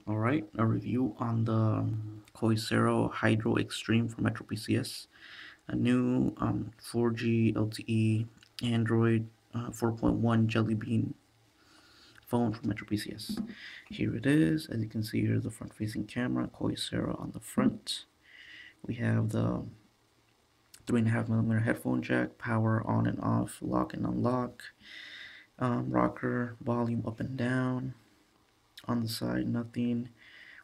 Alright, a review on the Koicero Hydro Extreme for Metro PCS, a new 4G LTE Android 4.1 Jelly Bean phone from Metro PCS. Here it is. As you can see, here's the front-facing camera, Koicero on the front. We have the 3.5mm headphone jack, power on and off, lock and unlock, rocker, volume up and down. On the side, nothing.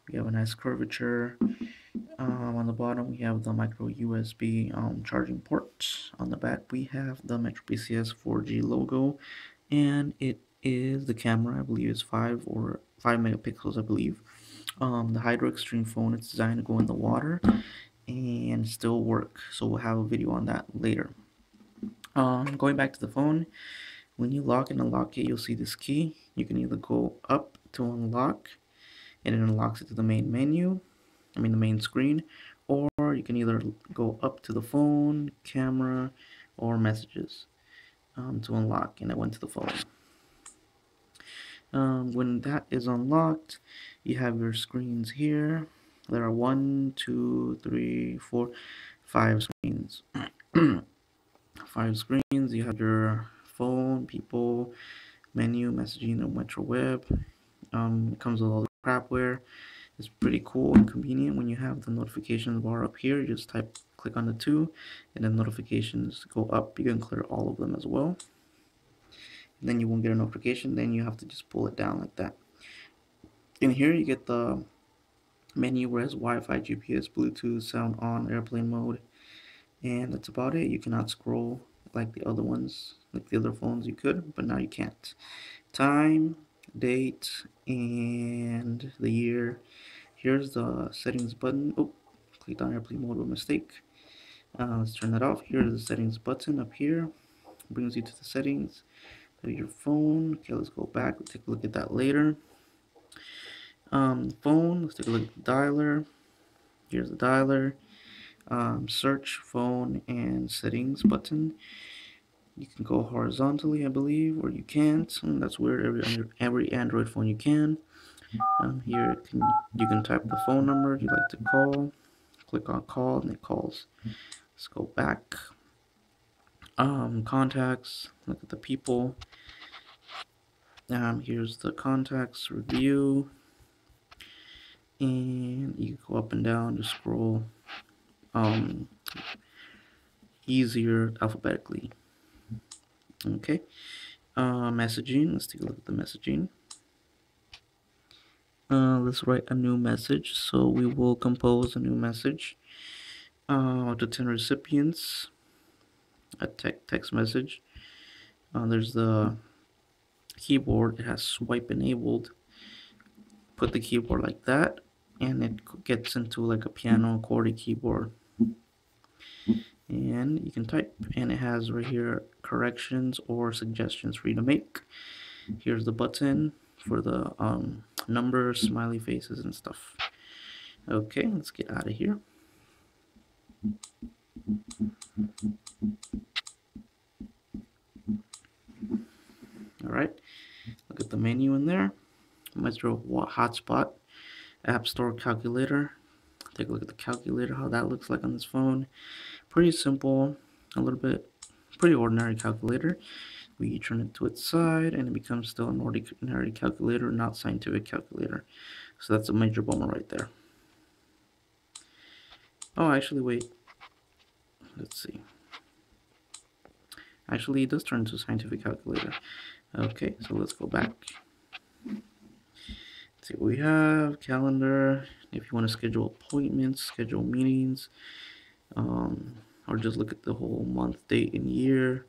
We have a nice curvature. On the bottom, we have the micro USB charging port. On the back, we have the Metro PCS 4G logo, and it is the camera. I believe is 5 megapixels. I believe. The Hydro Extreme phone. It's designed to go in the water and still work. So we'll have a video on that later. Going back to the phone, when you lock and unlock it, you'll see this key. You can either go up to unlock, and it unlocks it to the main menu. The main screen, or you can either go up to the phone, camera, or messages to unlock, and it went to the phone. When that is unlocked, you have your screens here. There are 1, 2, 3, 4, 5 screens. 5 screens. You have your phone, people, menu, messaging, and Metro Web. It comes with all the crapware. It's pretty cool and convenient when you have the notifications bar up here. You just click on the 2, and then notifications go up. You can clear all of them as well. And then you won't get a notification. Then you have to just pull it down like that. In here, you get the menu where it has Wi-Fi, GPS, Bluetooth, sound on, airplane mode, and that's about it. You cannot scroll like the other ones, like the other phones you could, but now you can't. Time, date, and the year. Here's the settings button. Oh, clicked on airplane mode by mistake. Let's turn that off. Here's the settings button up here. Brings you to the settings of your phone. Okay, let's go back. We'll take a look at that later. Phone. Let's take a look at the dialer. Here's the dialer. Search, phone, and settings button. You can go horizontally, I believe, or you can't. That's weird. Every Android phone you can. Here you can type the phone number you'd like to call. Click on call and it calls. Let's go back. Contacts. Look at the people. Here's the contacts review, and you go up and down to scroll easier alphabetically. Okay. Messaging. Let's take a look at the messaging. Let's write a new message. So we will compose a new message to 10 recipients. A text message. There's the keyboard. It has swipe enabled. Put the keyboard like that, and it gets into like a piano QWERTY keyboard. And you can type, and it has right here corrections or suggestions for you to make. Here's the button for the numbers, smiley faces, and stuff. Okay, let's get out of here. Alright, look at the menu in there. Metro hotspot, App Store calculator. Take a look at the calculator, how that looks like on this phone. Pretty simple, a little bit pretty ordinary calculator. We turn it to its side and it becomes still an ordinary calculator, not scientific calculator. So that's a major bummer right there. Oh, actually, wait. Let's see. Actually, it does turn into a scientific calculator. Okay, so let's go back. Let's see what we have. Calendar. If you want to schedule appointments, schedule meetings, or just look at the whole month, date, and year.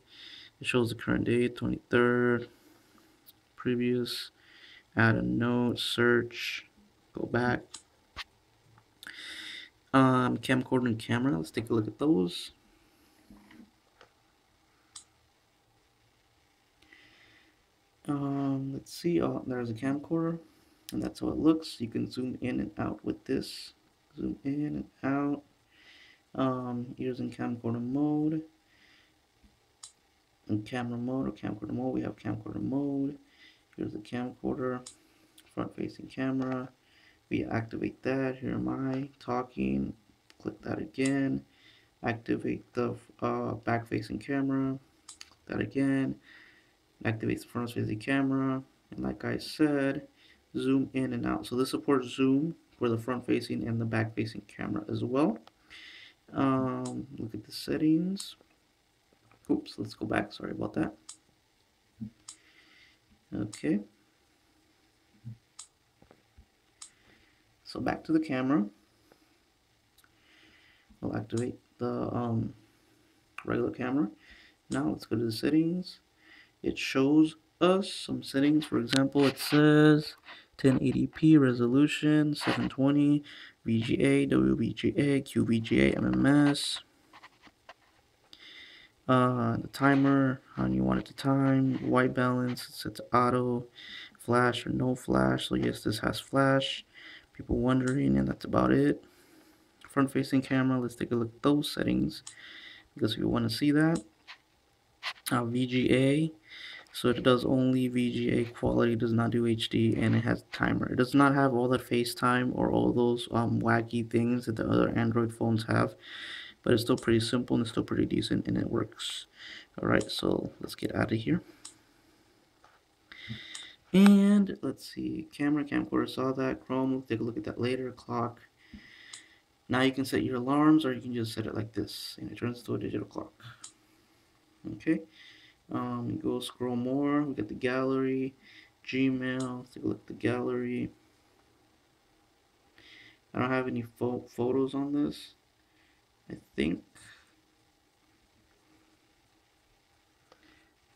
It shows the current date, 23rd. Previous. Add a note. Search. Go back. Camcorder and camera. Let's take a look at those. Let's see. Oh, there's a camcorder, and that's how it looks. You can zoom in and out with this. Zoom in and out. Here's in camcorder mode. In camera mode or camcorder mode, we have camcorder mode. Here's the camcorder, front-facing camera, We activate that. Here am I talking. Click that again. Activate the back facing camera. That again. Activates the front facing camera. And like I said, zoom in and out. So this supports zoom for the front facing and the back facing camera as well. Look at the settings. Oops, let's go back. Sorry about that. Okay. So back to the camera. We'll activate the regular camera. Now let's go to the settings. It shows us some settings. For example, it says 1080p resolution, 720, VGA, WVGA, QVGA, MMS. The timer, how you want it to time, white balance, it's set to auto, flash or no flash. So yes, this has flash. People wondering, and that's about it. Front facing camera, let's take a look at those settings because we want to see that. VGA, so it does only VGA quality, does not do HD, and it has timer. It does not have all that FaceTime or all those wacky things that the other Android phones have, but it's still pretty simple and it's still pretty decent and it works. Alright, so let's get out of here. And let's see, camera, camcorder, saw that, Chrome, we'll take a look at that later, clock. Now you can set your alarms or you can just set it like this and it turns into a digital clock. Okay. Go scroll more. We got the gallery, Gmail. Let's take a look at the gallery. I don't have any photos on this, I think.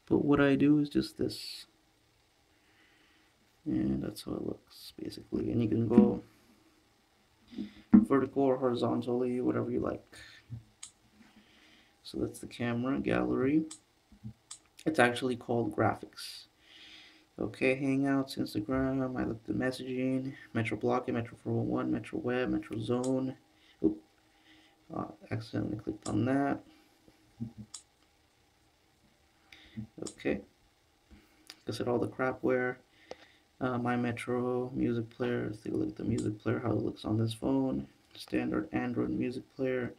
But what I do is just this. And that's how it looks, basically. And you can go vertical or horizontally, whatever you like. So that's the camera, gallery. It's actually called graphics. Okay, Hangouts, Instagram, I looked at messaging, Metro Blocking, Metro 411, Metro Web, Metro Zone. Oop, accidentally clicked on that. Okay, I said all the crapware. My Metro music player, let's take a look at the music player, how it looks on this phone. Standard Android music player,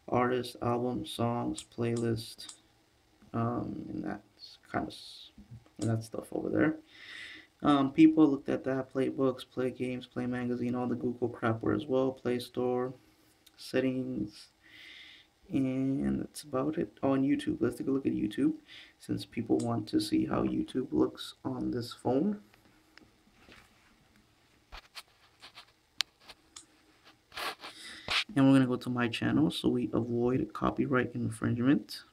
artist, album, songs, playlist, and that's kind of, and that stuff over there. People looked at that, play books, play games, play magazine, all the Google crapware as well, Play Store, settings, and that's about it. On YouTube, let's take a look at YouTube, since people want to see how YouTube looks on this phone. And we're going to go to my channel so we avoid copyright infringement.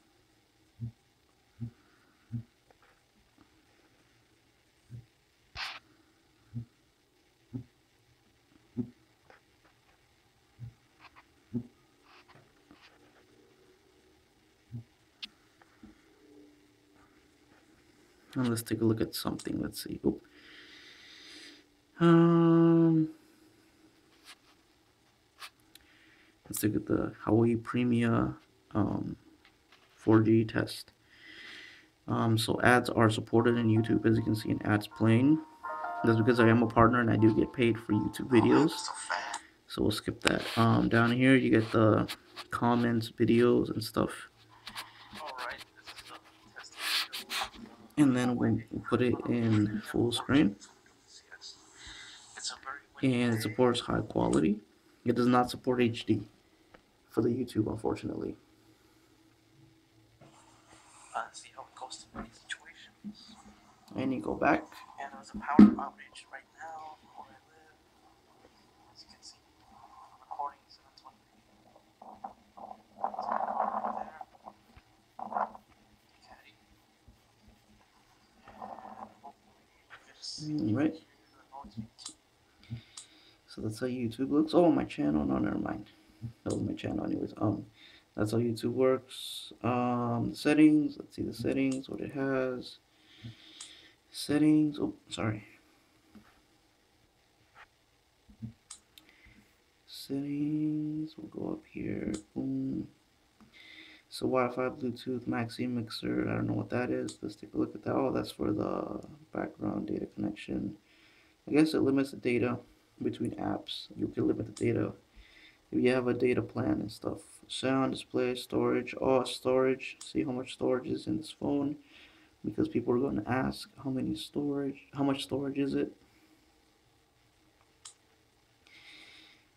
And let's take a look at something. Let's see. Oop. Let's look at the Huawei Premia 4G test. So ads are supported in YouTube, as you can see in ads playing. That's because I am a partner and I do get paid for YouTube videos. So we'll skip that. Down here you get the comments, videos, and stuff. And then we'll put it in full screen. And it supports high quality. It does not support HD for the YouTube, unfortunately. See how it goes in many situations. And you go back. And there's a power outage right now where I live. As you can see, recording 720p. Right. So that's how YouTube looks. Oh, my channel. No, never mind. That was my channel, anyways. That's how YouTube works. The settings. Let's see the settings. What it has. Settings. Oh, sorry. Settings. We'll go up here. Boom. So Wi-Fi, Bluetooth, Maxi Mixer. I don't know what that is. Let's take a look at that. Oh, that's for the background data connection. I guess it limits the data. between apps. You can limit the data if you have a data plan and stuff. Sound, display, storage. Oh, storage. See how much storage is in this phone, because people are going to ask how much storage is it.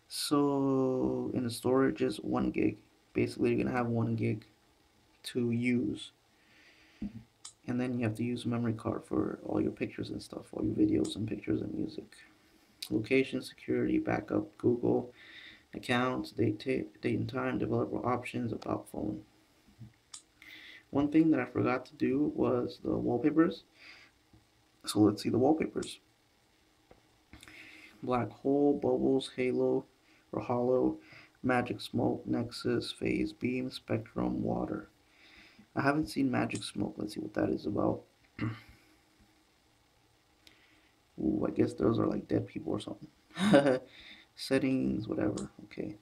So in the storage is 1 gig. Basically, you're gonna have 1 gig to use, and then you have to use a memory card for all your pictures and stuff, all your videos and pictures and music. Location, security, backup, Google, accounts, date and time, developer options, about phone. One thing that I forgot to do was the wallpapers. So let's see the wallpapers. Black hole, bubbles, halo or hollow, magic smoke, nexus, phase, beam, spectrum, water. I haven't seen magic smoke. Let's see what that is about. Ooh, I guess those are like dead people or something. Settings, whatever. Okay.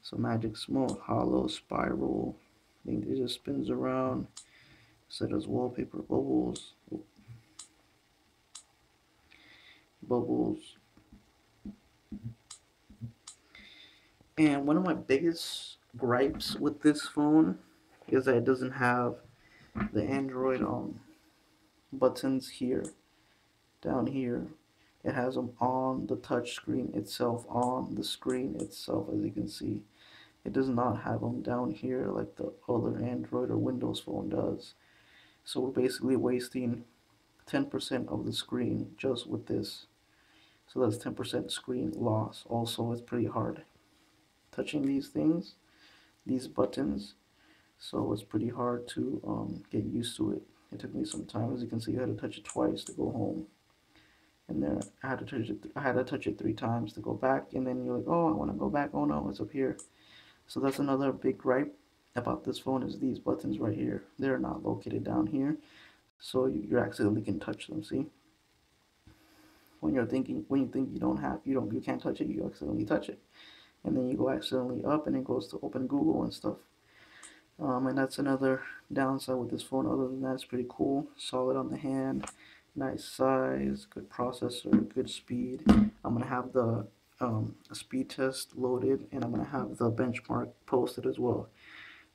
So magic smoke, hollow, spiral. I think it just spins around. Set as wallpaper, bubbles. Ooh. Bubbles. And one of my biggest gripes with this phone is that it doesn't have the Android buttons here, down here. It has them on the touch screen itself, on the screen itself, as you can see. It does not have them down here like the other Android or Windows phone does. So we're basically wasting 10% of the screen just with this. So that's 10% screen loss. Also, it's pretty hard touching these things, these buttons. So it's pretty hard to get used to it. It took me some time. As you can see, I had to touch it twice to go home. And there, I had to touch it. I had to touch it 3 times to go back. And then you're like, oh, I want to go back. Oh no, it's up here. So that's another big gripe about this phone is these buttons right here. They're not located down here, so you accidentally can touch them. See, when you think you can't touch it, you accidentally touch it, and then you go accidentally up, and it goes to open Google and stuff. And that's another downside with this phone. Other than that, it's pretty cool. Solid on the hand, nice size, good processor, good speed. I'm gonna have the speed test loaded, and I'm gonna have the benchmark posted as well.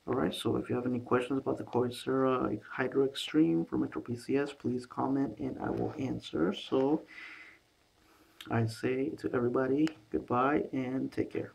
Alright, so if you have any questions about the Coursera Hydro Extreme for Metro PCS, please comment and I will answer. So I say to everybody, goodbye and take care.